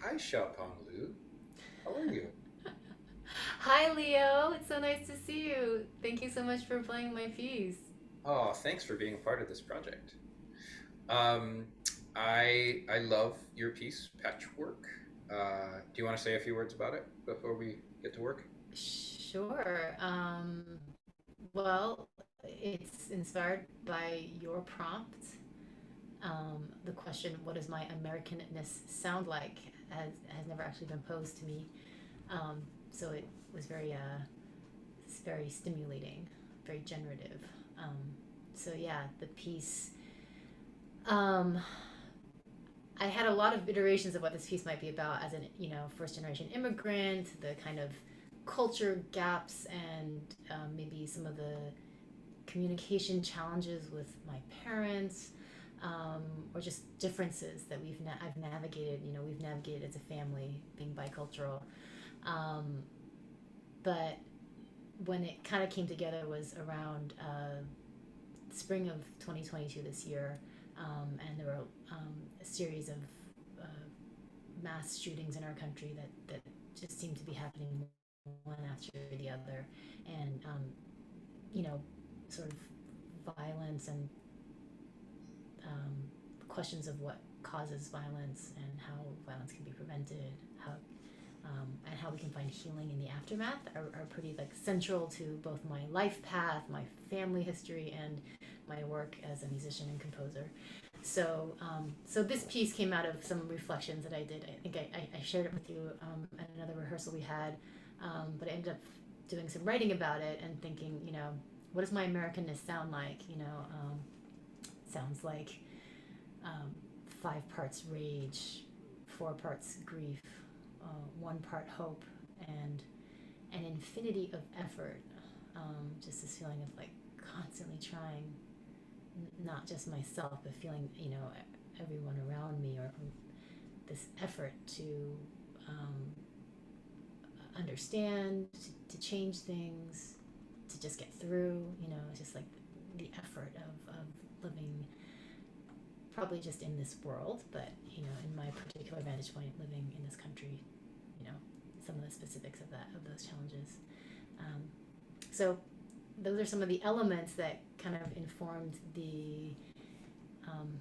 Hi, Shaw Pong Liu. How are you? Hi, Leo. It's so nice to see you. Thank you so much for playing my piece. Oh, thanks for being a part of this project. Um, I love your piece, Patchwork. Do you want to say a few words about it before we get to work? Sure. Well, it's inspired by your prompt. The question, what does my Americanness sound like, has never actually been posed to me. Um, so it was it's very stimulating, very generative. Um, so yeah, the piece. Um, I had a lot of iterations of what this piece might be about as an, first generation immigrant, the kind of culture gaps and maybe some of the communication challenges with my parents, or just differences that I've navigated. We've navigated as a family being bicultural. Um, but when it kind of came together was around spring of 2022 this year, and there were a series of uh, mass shootings in our country that just seem to be happening one after the other, and you know, sort of violence and um, questions of what causes violence and how violence can be prevented, and how we can find healing in the aftermath are pretty like central to both my life path, my family history, and my work as a musician and composer. So this piece came out of some reflections that I did. I think I shared it with you at another rehearsal we had, but I ended up doing some writing about it and thinking, what does my Americanness sound like? Sounds like um, five parts rage, four parts grief, one part hope, and an infinity of effort. Just this feeling of like constantly trying, not just myself, but feeling, everyone around me, or this effort to um, understand, to change things, to just get through. It's just like the effort of living, probably just in this world, but in my particular vantage point, living in this country, you know, some of the specifics of those challenges. Um, so those are some of the elements that kind of informed the um,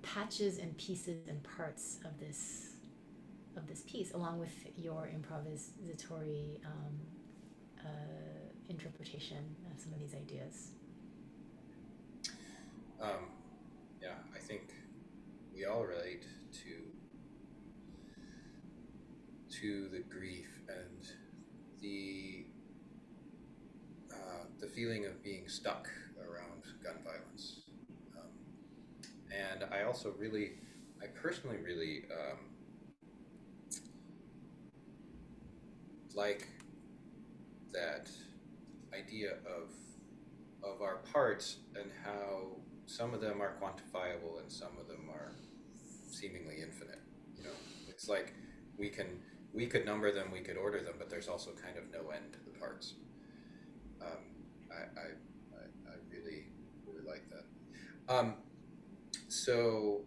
patches and pieces and parts of this piece, along with your improvisatory interpretation of some of these ideas. Um, yeah, I think we all relate to the grief and the the feeling of being stuck around gun violence. Um, and I personally really like that idea of our parts and how some of them are quantifiable and some of them are seemingly infinite. You know, it's like we can we could number them, we could order them, but there's also kind of no end to the parts. Um, I really really like that. So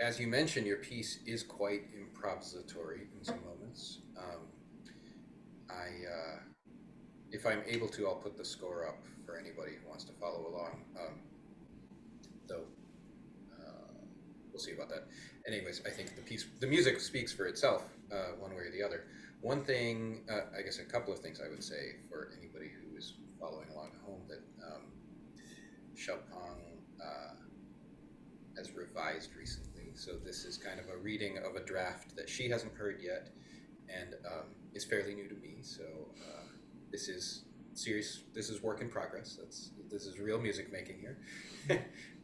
as you mentioned, your piece is quite improvisatory in some moments. I if I'm able to, I'll put the score up for anybody who wants to follow along. Though we'll see about that. Anyways, I think the music speaks for itself, one way or the other. One thing, I guess, a couple of things I would say for anybody who is following along at home that Chopin has revised recently. So this is kind of a reading of a draft that she hasn't heard yet, and is fairly new to me. So this is serious. This is work in progress. This is real music making here,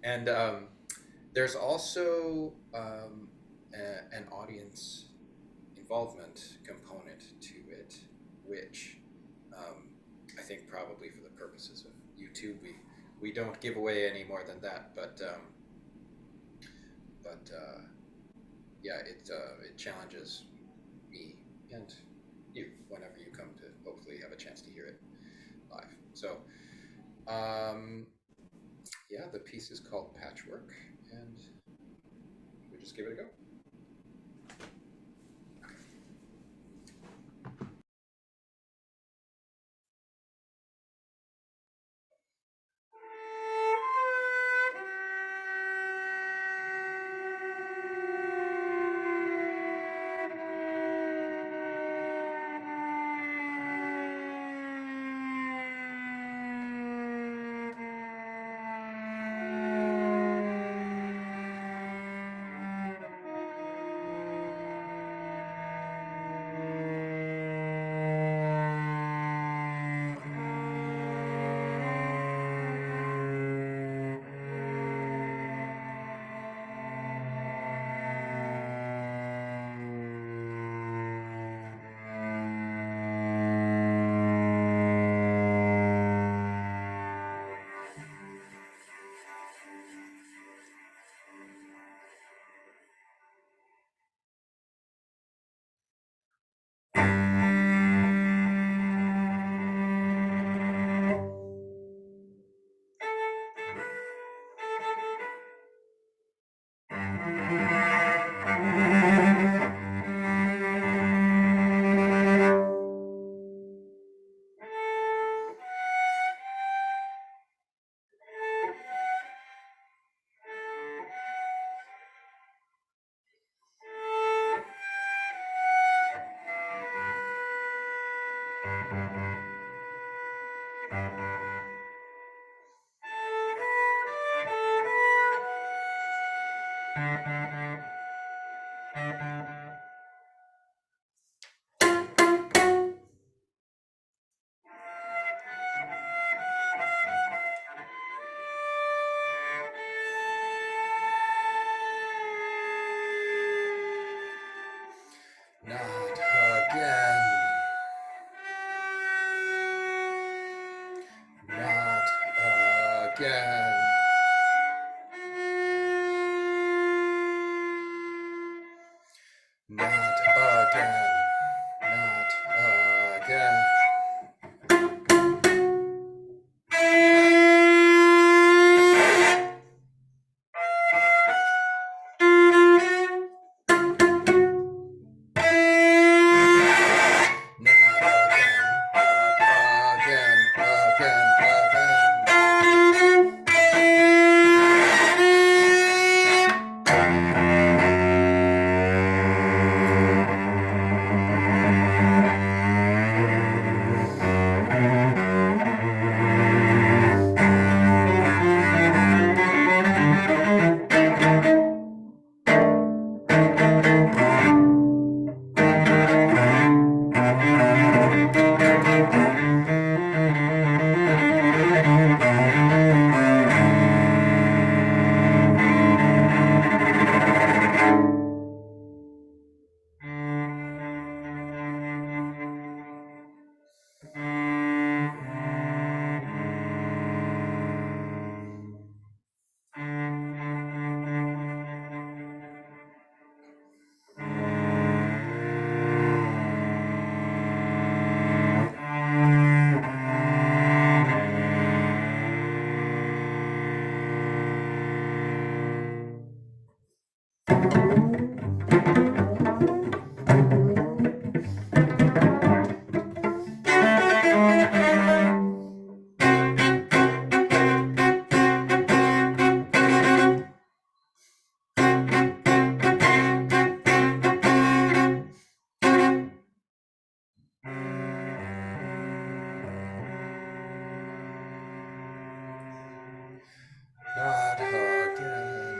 and there's also an audience involvement component to it, which um, I think probably for the purposes of YouTube, we don't give away any more than that. But yeah, it challenges me and you whenever you come to hopefully have a chance to hear it live. So um, yeah, the piece is called Patchwork, and we just give it a go. Not again. Not again. Not again. Not again. Not again.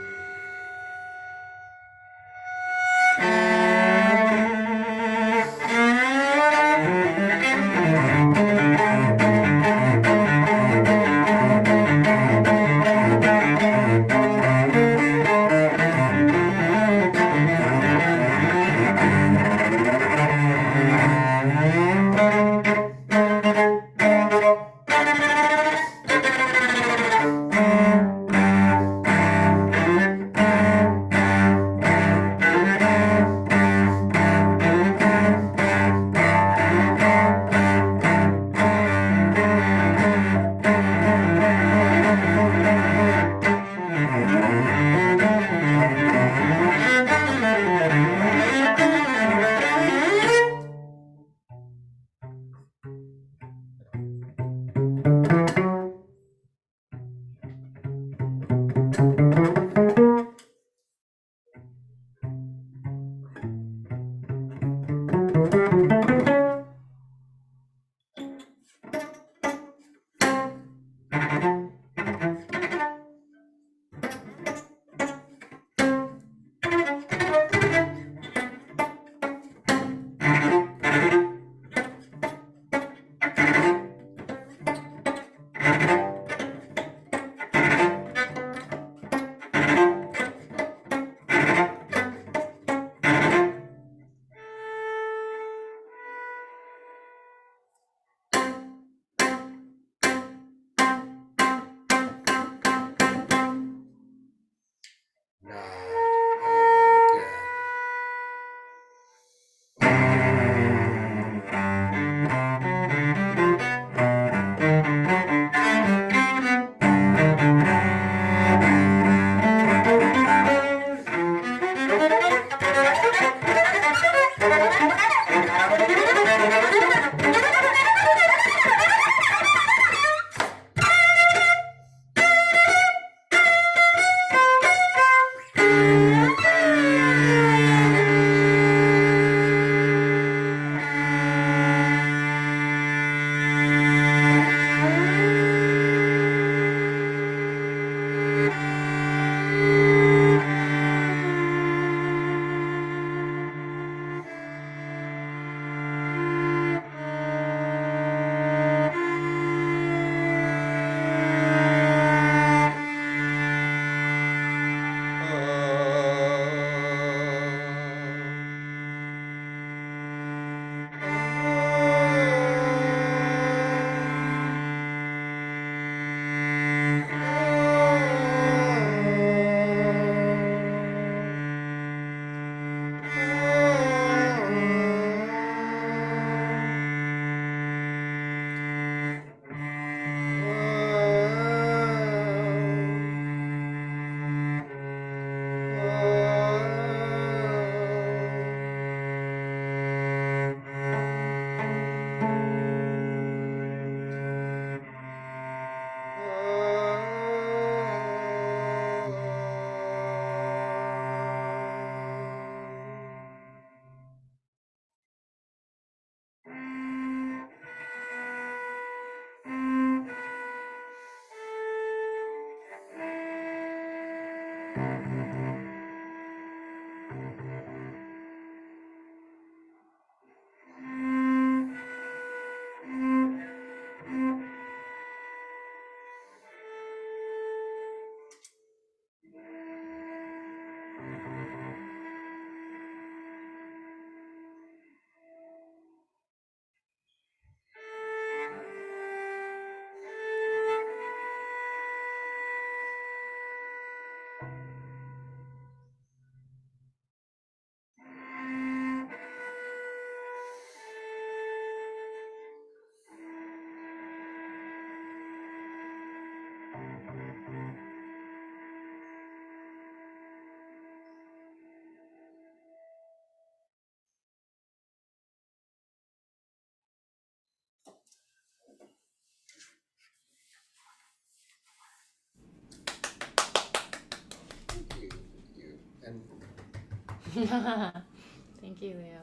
Thank you, Leo.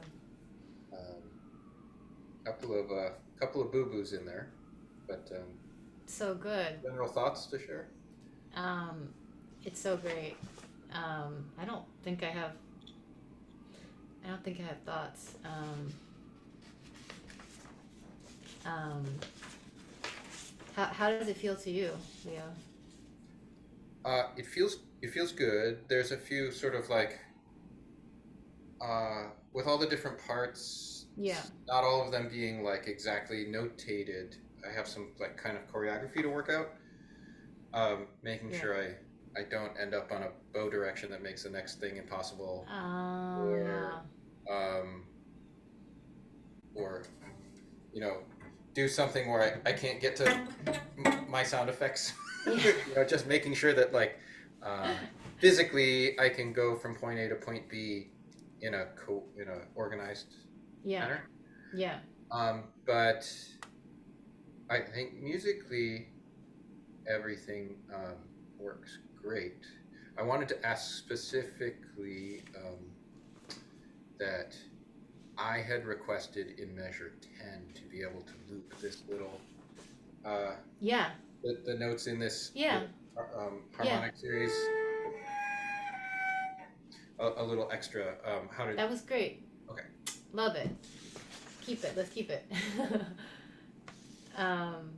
Um, couple of boo boos in there, but So good. general thoughts to share. Um, it's so great. I don't think I have. I don't think I have thoughts. Um, how does it feel to you, Leo? It feels good. There's a few sort of like with all the different parts, Yeah. not all of them being like exactly notated. I have some like kind of choreography to work out. Making Yeah. sure I don't end up on a bow direction that makes the next thing impossible, Oh yeah. or um, or you know, do something where I can't get to my sound effects. Yeah. Just making sure that like uh, physically I can go from point A to point B in a organized Yeah. manner. Yeah. But I think musically everything works great. I wanted to ask specifically that I had requested in measure 10 to be able to loop this little uh, Yeah. the notes in this Yeah. Yeah. harmonic series a little extra. How did? That was great. Okay. Love it. Keep it. Let's keep it. um,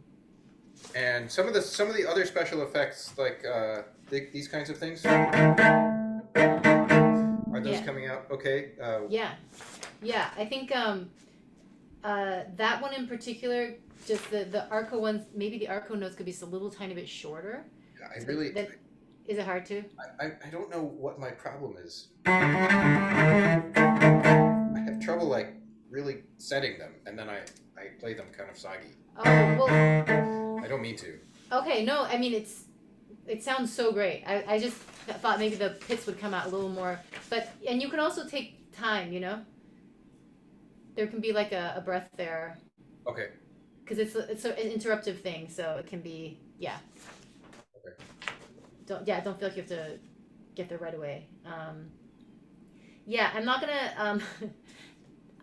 And some of the other special effects, like these kinds of things, are those yeah. coming out okay? Yeah. Yeah. I think that one in particular, just the arco ones, maybe the arco notes could be just a little tiny bit shorter. I So really, that is it hard to? I don't know what my problem is. I have trouble like really setting them, and then I play them kind of soggy. Oh well. I don't mean to. Okay. No. I mean it sounds so great. I just thought maybe the pits would come out a little more, but and you can also take time. There can be like a breath there. Okay. Because it's an interruptive thing, so it can be yeah. Okay. Don't feel like you have to get there right away. Yeah, I'm not gonna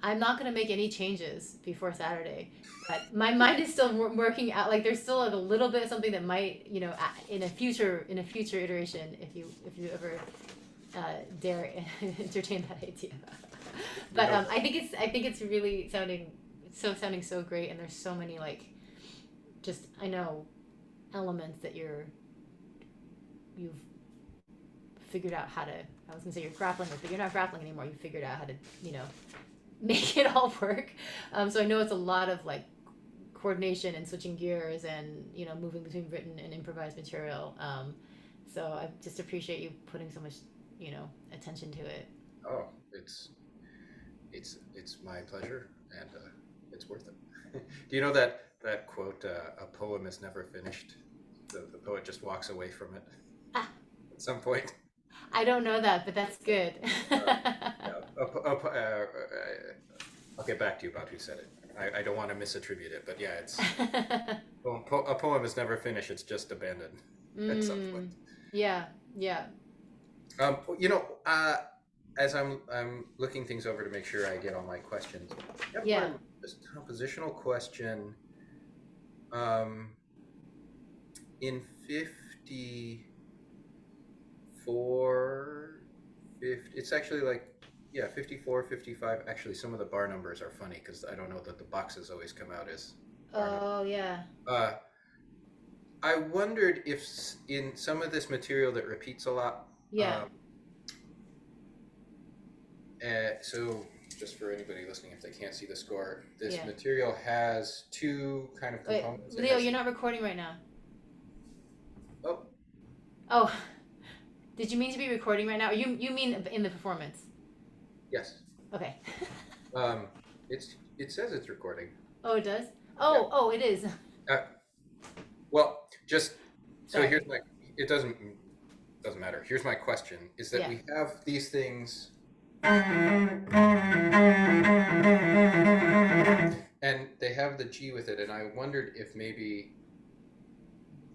I'm not gonna make any changes before Saturday, but my mind is still working out. Like there's still like a little bit of something that might in a future iteration if you ever dare entertain that idea. But I think it's really sounding so great, and there's so many like just I know elements that you've figured out how to. I was gonna say you're grappling with, but you're not grappling anymore. You figured out how to make it all work. So I know it's a lot of like coordination and switching gears and moving between written and improvised material. So I just appreciate you putting so much attention to it. Oh, it's my pleasure, and it's worth it. Do you know that quote? A poem is never finished. The poet just walks away from it Ah, at some point. I don't know that, but that's good. I'll get back to you about who said it. I don't want to misattribute it, but yeah, it's a poem is never finished. It's just abandoned at some point. Yeah, yeah. You know, as I'm looking things over to make sure I get all my questions. I have Yeah. one just compositional question. In 54, 50, it's actually like, yeah, 54, 55. Actually, some of the bar numbers are funny because I don't know that the boxes always come out as bar numbers. Oh, yeah. I wondered if in some of this material that repeats a lot. Yeah. So, just for anybody listening, if they can't see the score, this Yeah. material has two kind of Wait, components. Leo, you're not recording right now. Oh, Oh, did you mean to be recording right now? Or you mean in the performance? yes. Okay. It says it's recording. Oh, it does? Oh, Yeah. oh, it is. Well, just so Sorry. here's my. It doesn't matter. Here's my question: is that Yeah. we have these things, and they have the G with it, and I wondered if maybe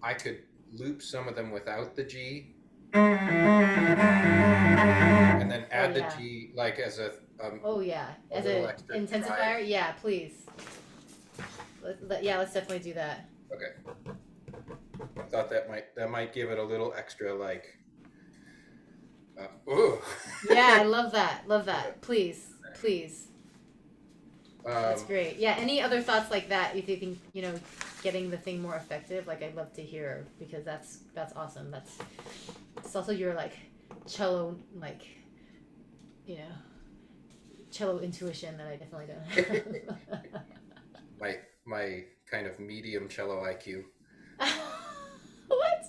I could loop some of them without the G, and then Oh add the yeah. G like as Oh yeah. a As little a extra drive. intensifier, yeah, please. Yeah, let's definitely do that. Okay, I thought that might give it a little extra like ooh. Yeah, I love that. Love that. Please, please. That's um, great. Yeah. Any other thoughts like that? If you think getting the thing more effective, like I'd love to hear because that's awesome. It's also your like cello like you know cello intuition that I definitely don't have. my my kind of medium cello IQ. What?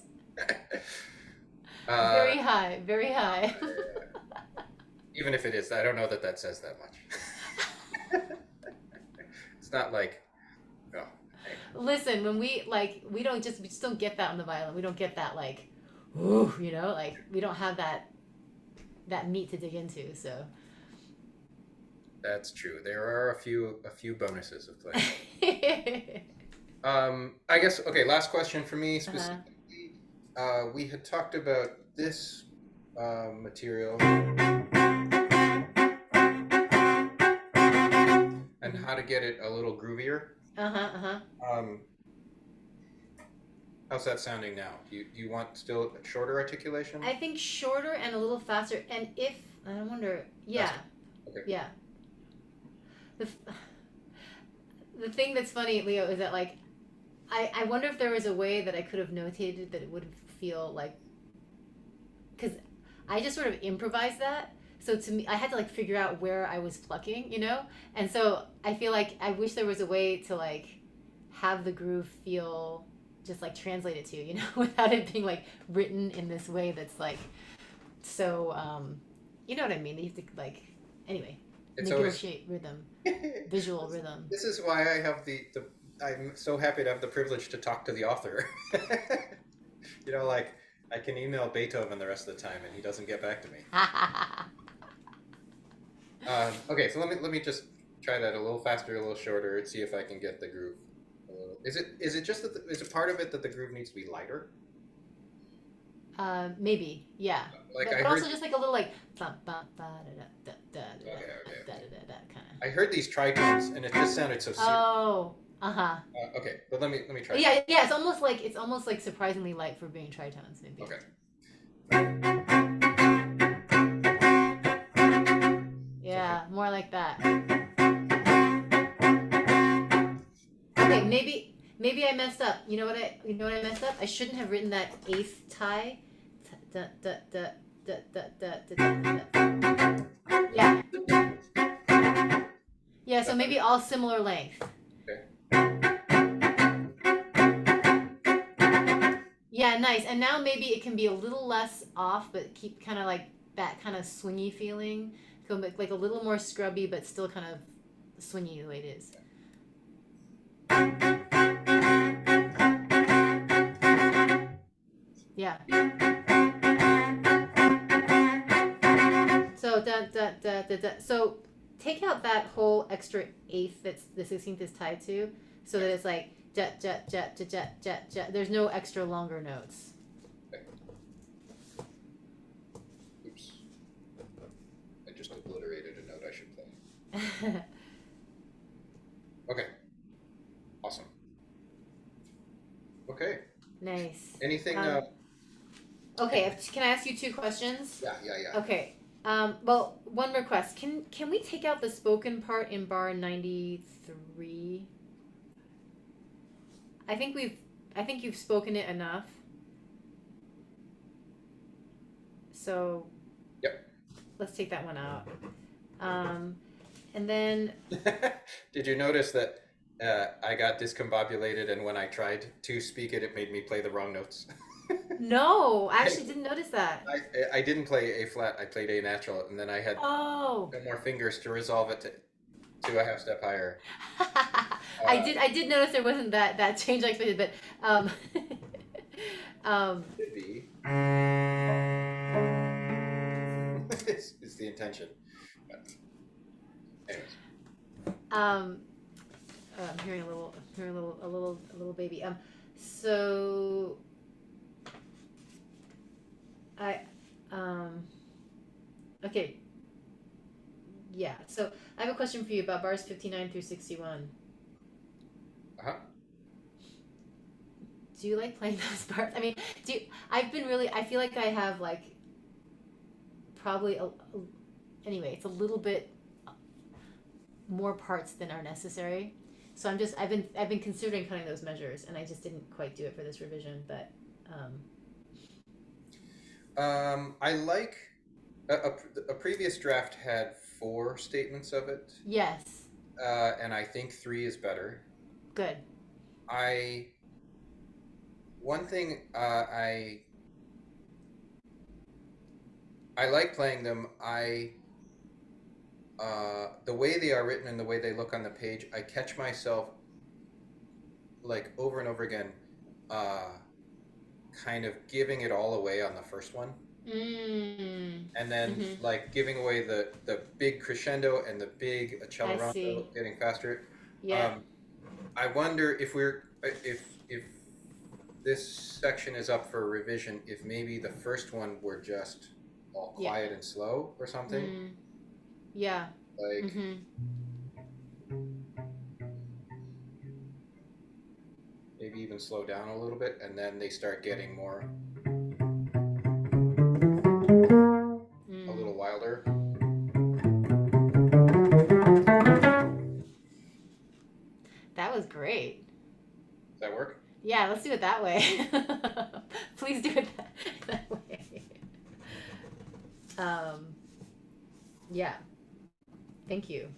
uh, Very high. Very high. even if it is, I don't know that that says that much. It's not like oh, hey. Listen, when we just don't get that on the violin. We don't get that like, ooh, like we don't have that meat to dig into. So. That's true. There are a few bonuses of playing. Uh-huh. I guess okay. Last question for me specifically. We had talked about this material and Hmm. how to get it a little groovier. Uh-huh. Uh-huh. Um, how's that sounding now? Do you want still shorter articulation? I think shorter and a little faster. And if I wonder, yeah, Faster. Okay. yeah. The the thing that's funny, Leo, is that like I wonder if there was a way that I could have notated that it would feel like because I just sort of improvised that. So to me, I had to like figure out where I was plucking. And so I feel like I wish there was a way to like have the groove feel just like translated to without it being like written in this way that's like so you know what I mean? You have to like anyway It's always negotiate rhythm, visual rhythm. this is why I have the I'm so happy to have the privilege to talk to the author. Like I can email Beethoven the rest of the time and he doesn't get back to me. Okay, so let me just try that a little faster, a little shorter, and see if I can get the groove a little. Is it just that is it part of it that the groove needs to be lighter? Maybe, yeah, Like I but heard. also just like a little like ba ba ba da da da da Okay, okay, da okay. da da kind I heard these tritones and it just sounded so of. serious. Oh, uh huh. Okay, but let me try that. Yeah, yeah. It's almost like surprisingly light for being tritones, maybe. Okay, so can Yeah, more like that. Okay, maybe I messed up. You know what I messed up? I shouldn't have written that eighth tie. Da, da, da, da, da, da, da, da, da. Yeah, yeah. So that's maybe all similar length. okay. Yeah, nice. And now maybe it can be a little less off, but keep kind of like that kind of swingy feeling. Go like a little more scrubby, but still kind of swingy the way it is. Yeah. So So take out that whole extra eighth that's the 16th is tied to, so that Yeah. it's like There's no extra longer notes. Okay. Oops, I just obliterated a note I should play. Okay, awesome. Okay, Nice. anything? Okay. Can I ask you two questions? Yeah, yeah, yeah. Okay. Well, one request. Can we take out the spoken part in bar 93? I think you've spoken it enough. So Yep. let's take that one out. Um, and then Did you notice that I got discombobulated, and when I tried to speak it, it made me play the wrong notes? no, I actually didn't notice that. I didn't play A flat. I played A natural, and then I had Oh. no more fingers to resolve it to a half step higher. I did notice there wasn't that change I expected, but um Could be. It's the intention. But anyways, um I'm hearing a little baby. So I okay. Yeah. So I have a question for you about bars 59 through 61. Uh-huh. Do you like playing those bars? I mean, do you, I've been really, I feel like I have like probably anyway, it's a little bit more parts than are necessary. So I've been considering cutting those measures, and I just didn't quite do it for this revision. But um, I like a previous draft had 4 statements of it, yes, and I think 3 is better. good. I One thing I like playing them. The way they are written and the way they look on the page, I catch myself like over and over again, uh, kind of giving it all away on the first one, Mm. and then Mm-hmm. like giving away the big crescendo and the big I accelerando, see. getting faster. Yep. Um, I wonder if this section is up for revision, if maybe the first one were just all Yeah. quiet and slow or something. Mm. Yeah. Like Mm-hmm. maybe even slow down a little bit, and then they start getting more a Mm. little wilder. That was great. Does that work? Yeah, let's do it that way. Please do it that way. Um, yeah, thank you.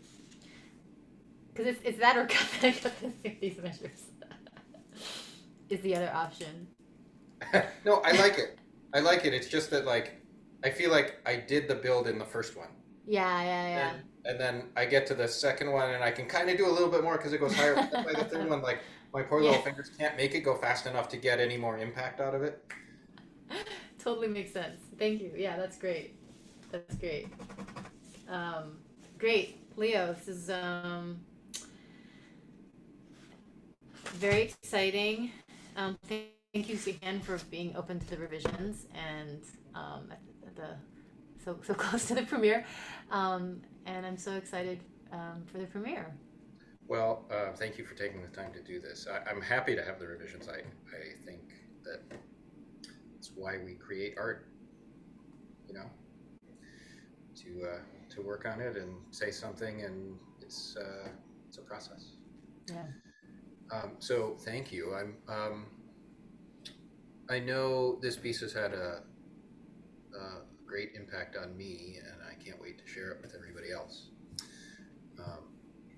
Because it's that or cut these measures is the other option. No, I like it. I like it. It's just that like I feel like I did the build in the first one, Yeah, yeah, and then I get to the second one and I can kind of do a little bit more because it goes higher. But then by the third yeah. one, like my poor Yeah, little fingers can't make it go fast enough to get any more impact out of it. totally makes sense. Thank you. Yeah, that's great. That's great. Um, great. Leo, this is very exciting. Thank you again for being open to the revisions and at the so close to the premiere. And I'm so excited for the premiere. Well, thank you for taking the time to do this. I'm happy to have the revisions. I think that it's why we create art, you know, to work on it and say something, and it's a process. Yeah. So thank you. I know this piece has had a great impact on me, and I can't wait to share it with everybody else. Um,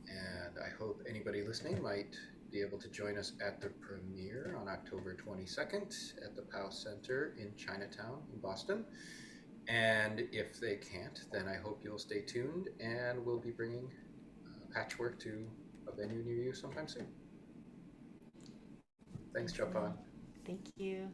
and I hope anybody listening might be able to join us at the premiere on October 22nd at the POW Center in Chinatown in Boston. And if they can't, then I hope you'll stay tuned, and we'll be bringing Patchwork to a venue near you sometime soon. Thanks, Chopin. Thank you.